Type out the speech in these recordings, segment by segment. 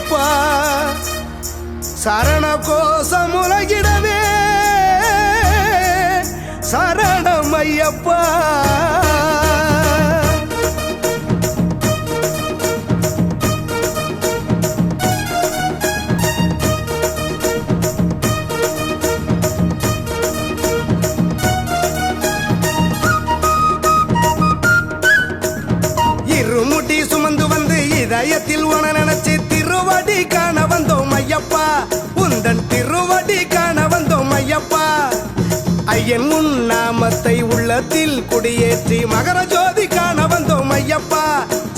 ஐயப்பா சரண கோஷம் உலகிடவே சரணம் ஐயப்பா இருமுடி சுமந்து வந்து இதயத்தில் உன நினைச்சு திருவடி காண வந்தோம் ஐயப்பா உந்தன் திருவடி காண வந்தோம் ஐயப்பா ஐயன் உன் நாமத்தை உள்ளத்தில் குடியேற்றி மகர ஜோதி காண வந்தோம் ஐயப்பா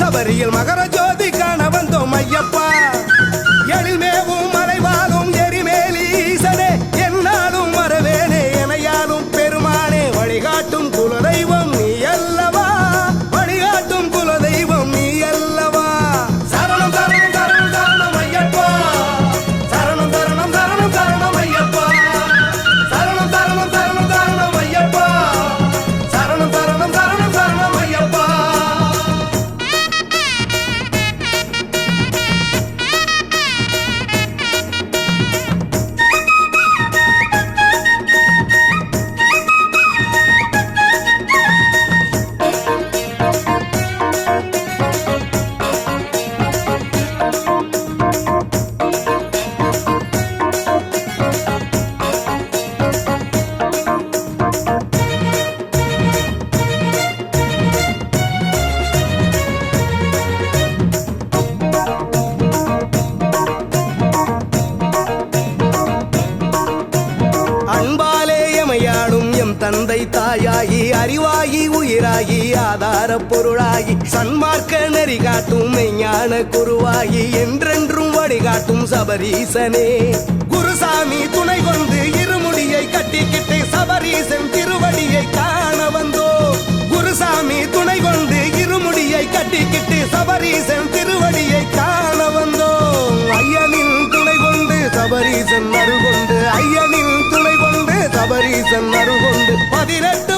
சபரியில் மகர ஜோதி காண வந்தோம் ஐயப்பா எழில்மேவும் மலைவாலும் எரிமேலி ஈசனே என்னாலும் வரவேனே எனையாலும் பெருமானே வழிகாட்டும் குலதெய்வம் நீ அல்லவா வழிகாட்டும் குலதெய்வம் நீ அல்லவா சரணம் சரணம் சரணம் சரணம் ஐயப்பா சரணம் சரணம் சரணம் சரணம் ஐயப்பா சரணம் சரணம் சரணம் சரணம் ஐயப்பா சரணம் சரணம் சரணம் சரணம் ஐயப்பா அன்பாலே எமையாடும் எம் தந்தை தாயாகி அறிவாகி உயிராகி ஆதார பொருளாகி சன்மார்க்க நெறி காட்டும் மெய்ஞான குருவாகி என்றென்றும் வழிகாட்டும் சபரீசனே குருசாமி துணை கொண்டு இருமுடியை கட்டிக்கிட்டு சபரீசன் திருவடியை காண வந்தோ குருசாமி துணை கொண்டு இருமுடியை கட்டிக்கிட்டு சபரீசன் திருவடியை காண வந்தோ ஐயனின் துணை கொண்டு சபரீசன் அருள் கொண்டு ஐயனின் துணை கொண்டு சபரீசன் அருள் கொண்டு 18